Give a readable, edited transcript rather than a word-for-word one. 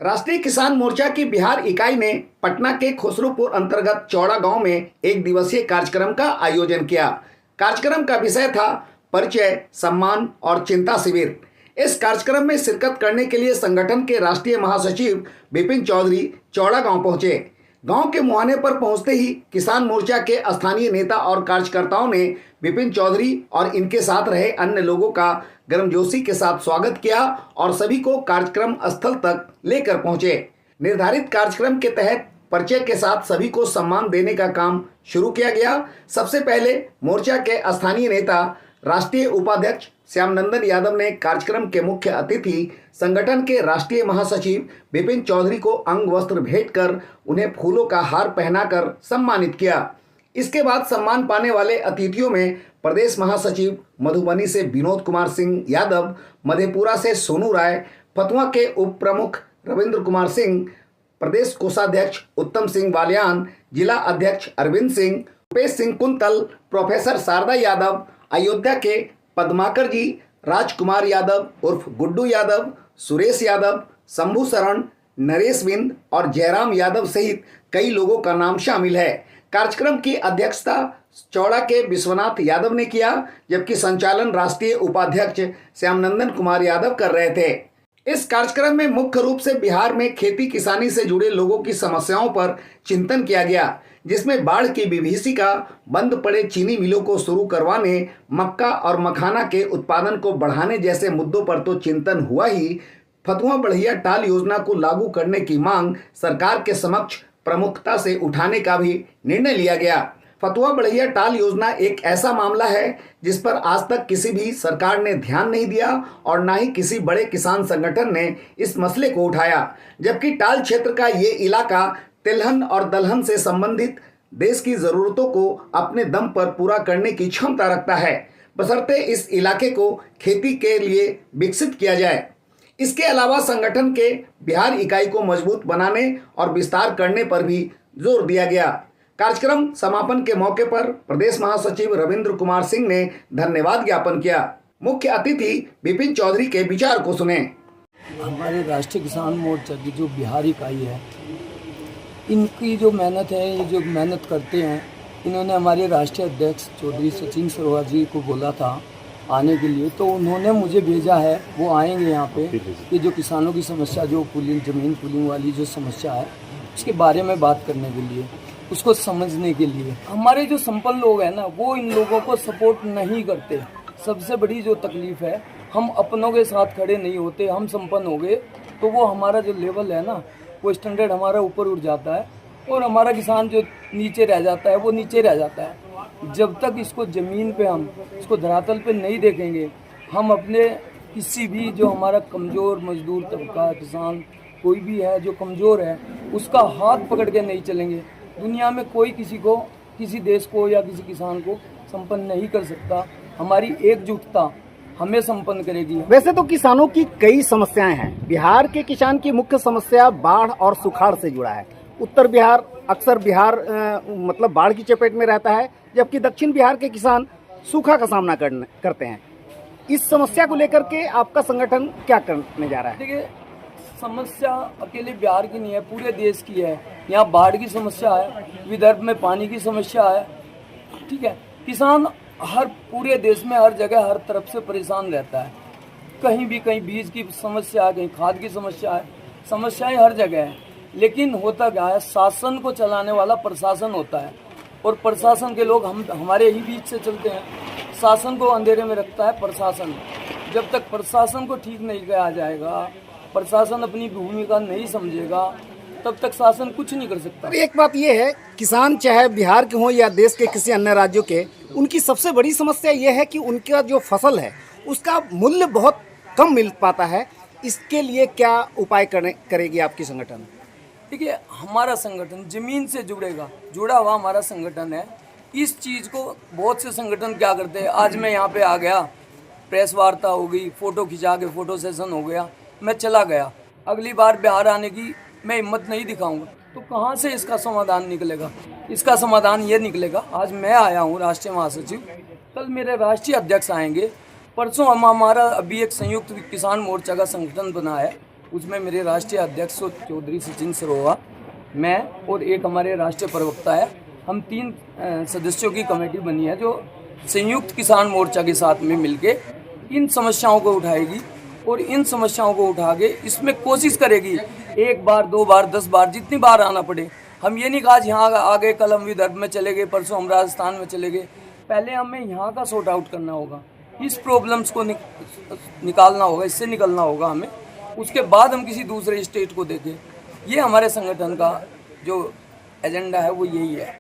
राष्ट्रीय किसान मोर्चा की बिहार इकाई ने पटना के खुसरूपुर अंतर्गत चौड़ा गांव में एक दिवसीय कार्यक्रम का आयोजन किया। कार्यक्रम का विषय था परिचय, सम्मान और चिंता शिविर। इस कार्यक्रम में शिरकत करने के लिए संगठन के राष्ट्रीय महासचिव विपिन चौधरी चौड़ा गांव पहुंचे। गांव के मुहाने पर पहुंचते ही किसान मोर्चा के स्थानीय नेता और कार्यकर्ताओं ने विपिन चौधरी और इनके साथ रहे अन्य लोगों का गर्मजोशी के साथ स्वागत किया और सभी को कार्यक्रम स्थल तक लेकर पहुंचे। निर्धारित कार्यक्रम के तहत परिचय के साथ सभी को सम्मान देने का काम शुरू किया गया। सबसे पहले मोर्चा के स्थानीय नेता राष्ट्रीय उपाध्यक्ष श्यामनंदन यादव ने कार्यक्रम के मुख्य अतिथि संगठन के राष्ट्रीय महासचिव विपिन चौधरी को अंग वस्त्र भेंट कर उन्हें फूलों का हार पहनाकर सम्मानित किया। इसके बाद सम्मान पाने वाले अतिथियों में प्रदेश महासचिव मधुबनी से विनोद कुमार सिंह यादव, मधेपुरा से सोनू राय, फतुआ के उप प्रमुख रविंद्र कुमार सिंह, प्रदेश कोषाध्यक्ष उत्तम सिंह बालियान, जिला अध्यक्ष अरविंद सिंह, रुपेश सिंह कुंतल, प्रोफेसर शारदा यादव, अयोध्या के पद्माकर जी, राजकुमार यादव उर्फ गुड्डू यादव, सुरेश यादव, शंभू शरण, नरेश बिंद और जयराम यादव सहित कई लोगों का नाम शामिल है। कार्यक्रम की अध्यक्षता चौड़ा के विश्वनाथ यादव ने किया, जबकि संचालन राष्ट्रीय उपाध्यक्ष श्यामनंदन कुमार यादव कर रहे थे। इस कार्यक्रम में मुख्य रूप से बिहार में खेती किसानी से जुड़े लोगों की समस्याओं पर चिंतन किया गया, जिसमें बाढ़ की विभीषिका, बंद पड़े चीनी मिलों को शुरू करवाने, मक्का और मखाना के उत्पादन को बढ़ाने जैसे मुद्दों पर तो चिंतन हुआ ही, फतुआ बढ़िया टाल योजना को लागू करने की मांग सरकार के समक्ष प्रमुखता से उठाने का भी निर्णय लिया गया। फतुआ बढ़िया टाल योजना एक ऐसा मामला है जिस पर आज तक किसी भी सरकार ने ध्यान नहीं दिया और ना ही किसी बड़े किसान संगठन ने इस मसले को उठाया, जबकि टाल क्षेत्र का ये इलाका तिलहन और दलहन से संबंधित देश की जरूरतों को अपने दम पर पूरा करने की क्षमता रखता है, बशर्ते इस इलाके को खेती के लिए विकसित किया जाए। इसके अलावा संगठन के बिहार इकाई को मजबूत बनाने और विस्तार करने पर भी जोर दिया गया। कार्यक्रम समापन के मौके पर प्रदेश महासचिव रविंद्र कुमार सिंह ने धन्यवाद ज्ञापन किया। मुख्य अतिथि विपिन चौधरी के विचार को सुने। हमारे राष्ट्रीय किसान मोर्चा की जो बिहार इकाई है, इनकी जो मेहनत है, ये जो मेहनत करते हैं, इन्होंने हमारे राष्ट्रीय अध्यक्ष चौधरी सचिन सरोवर जी को बोला था आने के लिए, तो उन्होंने मुझे भेजा है। वो आएंगे यहाँ पे। ये जो किसानों की समस्या, जो पुलिंग ज़मीन पुलिंग वाली जो समस्या है, उसके बारे में बात करने के लिए, उसको समझने के लिए। हमारे जो संपन्न लोग हैं ना, वो इन लोगों को सपोर्ट नहीं करते। सबसे बड़ी जो तकलीफ़ है, हम अपनों के साथ खड़े नहीं होते। हम संपन्न हो गए तो वो हमारा जो लेवल है ना, वो स्टैंडर्ड हमारा ऊपर उठ जाता है और हमारा किसान जो नीचे रह जाता है वो नीचे रह जाता है। जब तक इसको ज़मीन पे हम इसको धरातल पे नहीं देखेंगे, हम अपने किसी भी जो हमारा कमज़ोर मजदूर तबका, किसान कोई भी है जो कमज़ोर है, उसका हाथ पकड़ के नहीं चलेंगे, दुनिया में कोई किसी को, किसी देश को या किसी किसान को संपन्न नहीं कर सकता। हमारी एकजुटता हमें संपन्न करेगी। वैसे तो किसानों की कई समस्याएं हैं। बिहार के किसान की मुख्य समस्या बाढ़ और सुखाड़ से जुड़ा है। उत्तर बिहार अक्सर मतलब बाढ़ की चपेट में रहता है, जबकि दक्षिण बिहार के किसान सूखा का सामना करते हैं। इस समस्या को लेकर के आपका संगठन क्या करने जा रहा है? देखिए, समस्या अकेले बिहार की नहीं है, पूरे देश की है। यहाँ बाढ़ की समस्या है, विदर्भ में पानी की समस्या है, ठीक है। किसान हर पूरे देश में हर जगह हर तरफ से परेशान रहता है। कहीं भी कहीं बीज की समस्या है, कहीं खाद की समस्या है, समस्याएं हर जगह है। लेकिन होता क्या है, शासन को चलाने वाला प्रशासन होता है और प्रशासन के लोग हमारे ही बीच से चलते हैं। शासन को अंधेरे में रखता है प्रशासन। जब तक प्रशासन को ठीक नहीं किया जाएगा, प्रशासन अपनी भूमिका नहीं समझेगा, तब तक शासन कुछ नहीं कर सकता। एक बात यह है, किसान चाहे बिहार के हों या देश के किसी अन्य राज्यों के, उनकी सबसे बड़ी समस्या यह है कि उनका जो फसल है उसका मूल्य बहुत कम मिल पाता है। इसके लिए क्या उपाय करेगी आपकी संगठन? देखिए, हमारा संगठन ज़मीन से जुड़ा हुआ हमारा संगठन है। इस चीज़ को बहुत से संगठन क्या करते हैं, आज मैं यहाँ पे आ गया, प्रेस वार्ता हो गई, फ़ोटो खिंचा के फ़ोटो सेशन हो गया, मैं चला गया, अगली बार बिहार आने की मैं हिम्मत नहीं दिखाऊंगा, तो कहाँ से इसका समाधान निकलेगा? इसका समाधान ये निकलेगा, आज मैं आया हूँ राष्ट्रीय महासचिव, कल मेरे राष्ट्रीय अध्यक्ष आएंगे, परसों हमारा अभी एक संयुक्त किसान मोर्चा का संगठन बना है, उसमें मेरे राष्ट्रीय अध्यक्ष चौधरी सचिन सरोवा, मैं और एक हमारे राष्ट्रीय प्रवक्ता है। हम 3 सदस्यों की कमेटी बनी है जो संयुक्त किसान मोर्चा के साथ में मिलके इन समस्याओं को उठाएगी और इन समस्याओं को उठा के इसमें कोशिश करेगी 1 बार 2 बार 10 बार जितनी बार आना पड़े। हम ये नहीं कहा यहाँ आगे कल हम विदर्भ में चले गए, परसों हम राजस्थान में चले गए। पहले हमें यहाँ का सॉर्ट आउट करना होगा, इस प्रॉब्लम्स को निकालना होगा, इससे निकलना होगा हमें। उसके बाद हम किसी दूसरे स्टेट को देखें। ये हमारे संगठन का जो एजेंडा है वो यही है।